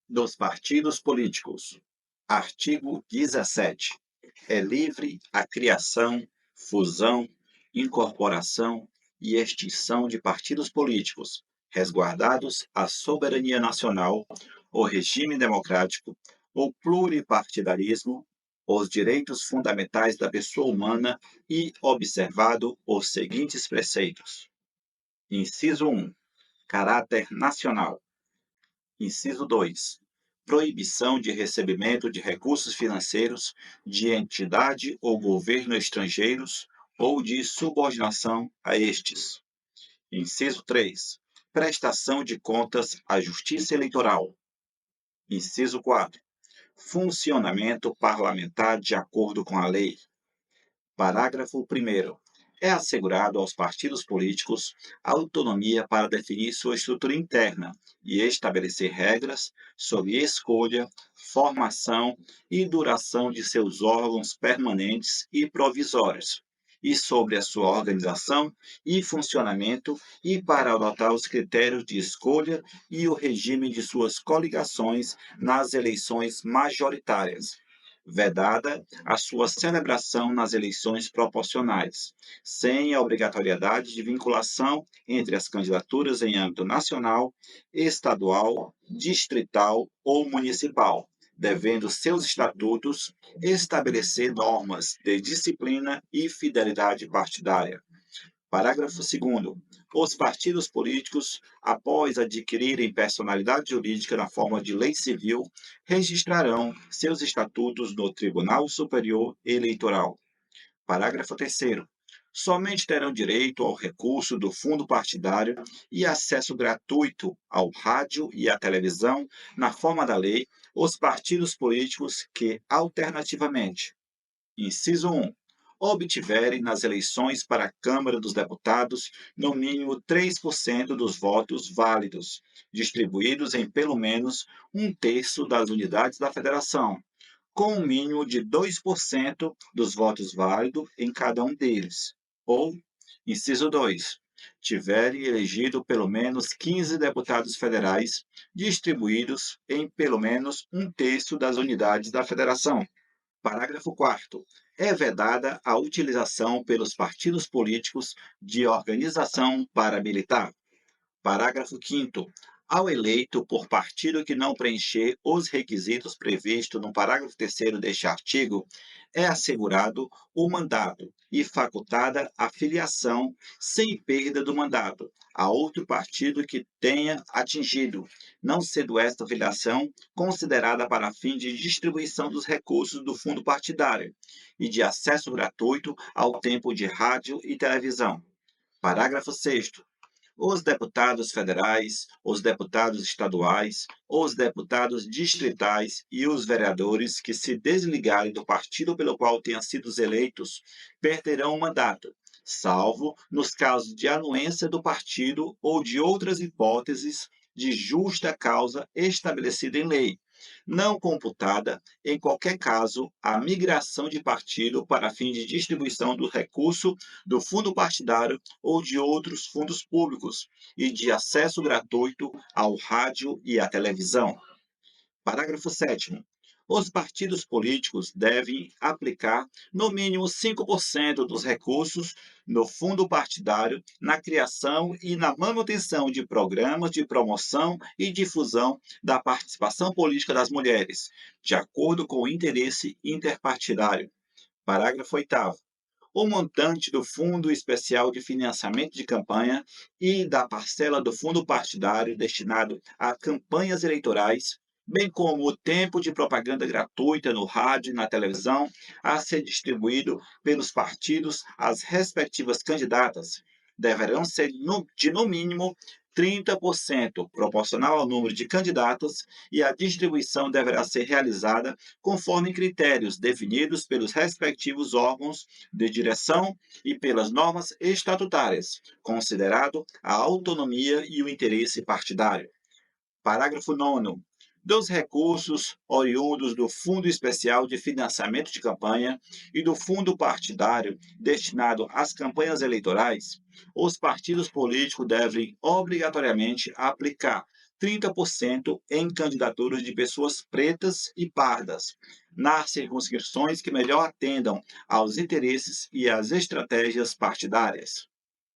dos partidos políticos. Artigo 17. É livre a criação, fusão, incorporação e extinção de partidos políticos, resguardados a soberania nacional, o regime democrático, o pluripartidarismo, os direitos fundamentais da pessoa humana e observado os seguintes preceitos. Inciso 1. Caráter nacional. Inciso 2. Proibição de recebimento de recursos financeiros de entidade ou governo estrangeiros ou de subordinação a estes. Inciso 3. Prestação de contas à Justiça Eleitoral. Inciso 4. Funcionamento parlamentar de acordo com a lei. Parágrafo 1º. É assegurado aos partidos políticos a autonomia para definir sua estrutura interna e estabelecer regras sobre escolha, formação e duração de seus órgãos permanentes e provisórios, e sobre a sua organização e funcionamento, e para adotar os critérios de escolha e o regime de suas coligações nas eleições majoritárias, vedada a sua celebração nas eleições proporcionais, sem a obrigatoriedade de vinculação entre as candidaturas em âmbito nacional, estadual, distrital ou municipal, devendo seus estatutos estabelecer normas de disciplina e fidelidade partidária. Parágrafo 2º. Os partidos políticos, após adquirirem personalidade jurídica na forma de lei civil, registrarão seus estatutos no Tribunal Superior Eleitoral. Parágrafo 3º. Somente terão direito ao recurso do fundo partidário e acesso gratuito ao rádio e à televisão, na forma da lei, os partidos políticos que, alternativamente, inciso 1. Obtiverem nas eleições para a Câmara dos Deputados no mínimo 3% dos votos válidos, distribuídos em pelo menos um terço das unidades da Federação, com um mínimo de 2% dos votos válidos em cada um deles. Ou, inciso 2. Tiverem elegido pelo menos 15 deputados federais, distribuídos em pelo menos um terço das unidades da Federação. Parágrafo 4º. É vedada a utilização pelos partidos políticos de organização paramilitar. Parágrafo 5º. Ao eleito por partido que não preencher os requisitos previstos no parágrafo 3º deste artigo, é assegurado o mandato e facultada a filiação sem perda do mandato a outro partido que tenha atingido, não sendo esta filiação considerada para fim de distribuição dos recursos do fundo partidário e de acesso gratuito ao tempo de rádio e televisão. Parágrafo 6º. Os deputados federais, os deputados estaduais, os deputados distritais e os vereadores que se desligarem do partido pelo qual tenham sido eleitos perderão o mandato, salvo nos casos de anuência do partido ou de outras hipóteses de justa causa estabelecida em lei, não computada, em qualquer caso, a migração de partido para fim de distribuição do recurso do fundo partidário ou de outros fundos públicos e de acesso gratuito ao rádio e à televisão. Parágrafo 7º. Os partidos políticos devem aplicar no mínimo 5% dos recursos no fundo partidário na criação e na manutenção de programas de promoção e difusão da participação política das mulheres, de acordo com o interesse interpartidário. Parágrafo 8º. O montante do Fundo Especial de Financiamento de Campanha e da parcela do fundo partidário destinado a campanhas eleitorais, bem como o tempo de propaganda gratuita no rádio e na televisão a ser distribuído pelos partidos às respectivas candidatas, deverão ser de no mínimo 30% proporcional ao número de candidatas e a distribuição deverá ser realizada conforme critérios definidos pelos respectivos órgãos de direção e pelas normas estatutárias, considerado a autonomia e o interesse partidário. Parágrafo 9º. Dos recursos oriundos do Fundo Especial de Financiamento de Campanha e do Fundo Partidário destinado às campanhas eleitorais, os partidos políticos devem obrigatoriamente aplicar 30% em candidaturas de pessoas pretas e pardas, nas circunscrições que melhor atendam aos interesses e às estratégias partidárias.